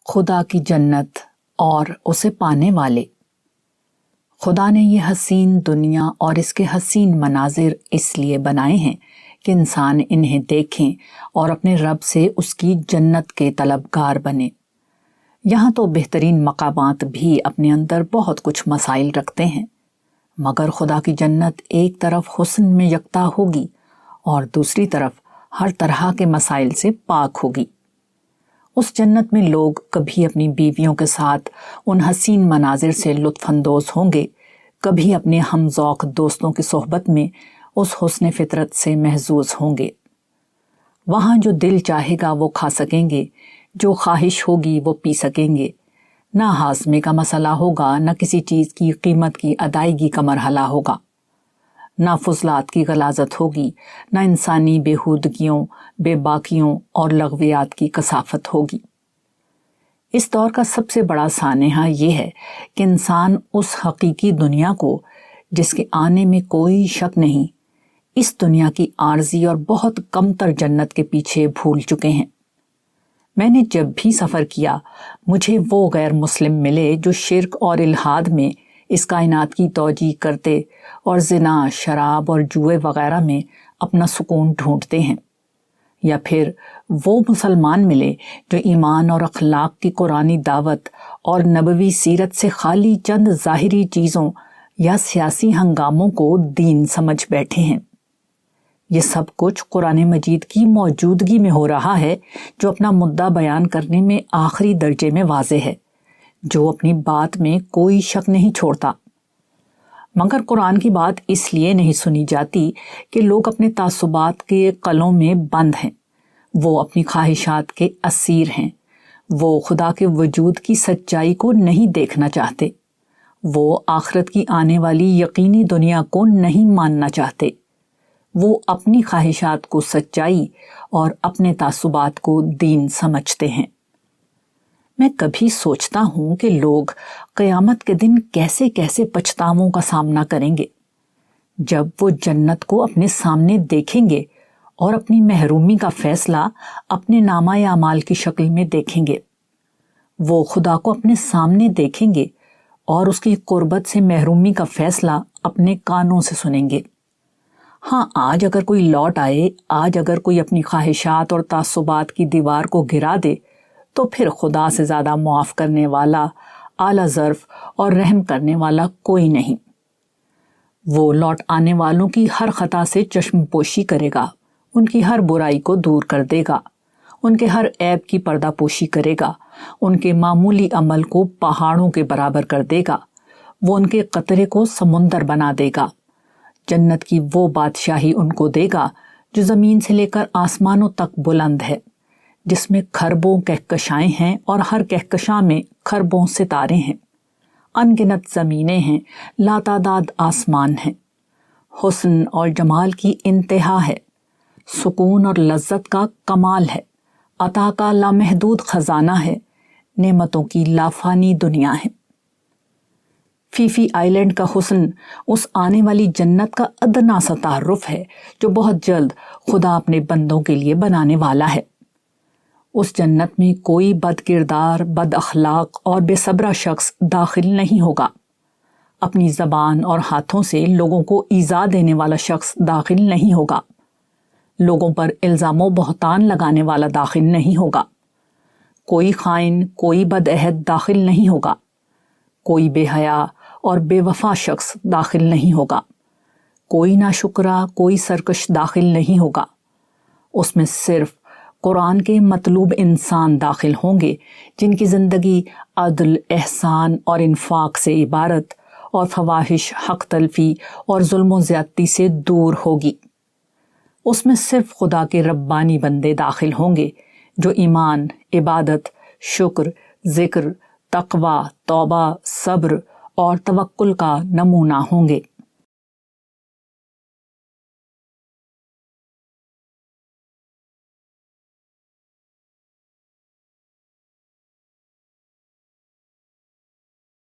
خدا کی جنت اور اسے پانے والے۔ خدا نے یہ حسین دنیا اور اس کے حسین مناظر اس لیے بنائے ہیں کہ انسان انہیں دیکھیں اور اپنے رب سے اس کی جنت کے طلبگار بنے۔ یہاں تو بہترین مقامات بھی اپنے اندر بہت کچھ مسائل رکھتے ہیں، مگر خدا کی جنت ایک طرف حسن میں یکتا ہوگی اور دوسری طرف ہر طرح کے مسائل سے پاک ہوگی۔ اس جنت میں لوگ کبھی اپنی بیویوں کے ساتھ ان حسین مناظر سے لطف اندوز ہوں گے، کبھی اپنے ہم ذوق دوستوں کی صحبت میں اس حسن فطرت سے محظوظ ہوں گے۔ وہاں جو دل چاہے گا وہ کھا سکیں گے، جو خواہش ہوگی وہ پی سکیں گے، نہ ہاضمے کا مسئلہ ہوگا، نہ کسی چیز کی قیمت کی ادائیگی کا مرحلہ ہوگا، نہ فضلات کی غلاظت ہوگی، نہ انسانی بےہودگیوں، بے باکیوں اور لغویات کی کثافت ہوگی۔ اس دور کا سب سے بڑا سانحہ یہ ہے کہ انسان اس حقیقی دنیا کو، جس کے آنے میں کوئی شک نہیں، اس دنیا کی عارضی اور بہت کم تر جنت کے پیچھے بھول چکے ہیں۔ میں نے جب بھی سفر کیا، مجھے وہ غیر مسلم ملے جو شرک اور الحاد میں اس کائنات کی توجیہ کرتے اور زنا، شراب اور جوئے وغیرہ میں اپنا سکون ڈھونڈتے ہیں، یا پھر وہ مسلمان ملے جو ایمان اور اخلاق کی قرآنی دعوت اور نبوی سیرت سے خالی چند ظاہری چیزوں یا سیاسی ہنگاموں کو دین سمجھ بیٹھے ہیں۔ یہ سب کچھ قرآن مجید کی موجودگی میں ہو رہا ہے، جو اپنا مدعا بیان کرنے میں آخری درجے میں واضح ہے، جو اپنی بات میں کوئی شک نہیں چھوڑتا۔ مگر قرآن کی بات اس لیے نہیں سنی جاتی کہ لوگ اپنے تعصبات کے قلوں میں بند ہیں، وہ اپنی خواہشات کے اسیر ہیں، وہ خدا کے وجود کی سچائی کو نہیں دیکھنا چاہتے، وہ آخرت کی آنے والی یقینی دنیا کو نہیں ماننا چاہتے، وہ اپنی خواہشات کو سچائی اور اپنے تعصبات کو دین سمجھتے ہیں۔ میں کبھی سوچتا ہوں کہ لوگ قیامت کے دن کیسے کیسے پچھتاووں کا سامنا کریں گے، جب وہ جنت کو اپنے سامنے دیکھیں گے اور اپنی محرومی کا فیصلہ اپنے نامہ اعمال کی شکل میں دیکھیں گے۔ وہ خدا کو اپنے سامنے دیکھیں گے اور اس کی قربت سے محرومی کا فیصلہ اپنے کانوں سے سنیں گے۔ ہاں، آج اگر کوئی لوٹ آئے، آج اگر کوئی اپنی خواہشات اور تعصبات کی دیوار کو گرا دے، تو پھر خدا سے زیادہ معاف کرنے والا، اعلیٰ ظرف اور رحم کرنے والا کوئی نہیں۔ وہ لوٹ آنے والوں کی ہر خطا سے چشم پوشی کرے گا، ان کی ہر برائی کو دور کر دے گا، ان کے ہر عیب کی پردہ پوشی کرے گا، ان کے معمولی عمل کو پہاڑوں کے برابر کر دے گا، وہ ان کے قطرے کو سمندر بنا دے گا۔ جنت کی وہ بادشاہی ان کو دے گا جو زمین سے لے کر آسمانوں تک بلند ہے، جس میں کھربوں کہکشائیں ہیں اور ہر کہکشاں میں کھربوں ستارے ہیں، ان گنت زمینیں ہیں، لاتعداد آسمان ہیں۔ حسن اور جمال کی انتہا ہے، سکون اور لذت کا کمال ہے، عطا کا لامحدود خزانہ ہے، نعمتوں کی لافانی دنیا ہے۔ فیفی آئیلینڈ کا حسن اس آنے والی جنت کا ادنا سا تعارف ہے جو بہت جلد خدا اپنے بندوں کے لیے بنانے والا ہے۔ اس جنت میں کوئی بد کردار، بد اخلاق اور بے صبرا شخص داخل نہیں ہوگا۔ اپنی زبان اور ہاتھوں سے لوگوں کو ایذا دینے والا شخص داخل نہیں ہوگا۔ لوگوں پر الزام و بہتان لگانے والا داخل نہیں ہوگا۔ کوئی خائن، کوئی بد عہد داخل نہیں ہوگا۔ کوئی بے حیا اور بے وفا شخص داخل نہیں ہوگا۔ کوئی ناشکرا، کوئی سرکش داخل نہیں ہوگا۔ اس میں صرف قرآن کے مطلوب انسان داخل ہوں گے، جن کی زندگی عدل، احسان اور انفاق سے عبارت اور فواحش، حق تلفی اور ظلم و زیادتی سے دور ہوگی۔ اس میں صرف خدا کے ربانی بندے داخل ہوں گے جو ایمان، عبادت، شکر، ذکر، تقوی، توبہ، صبر اور توکل کا نمونہ ہوں گے۔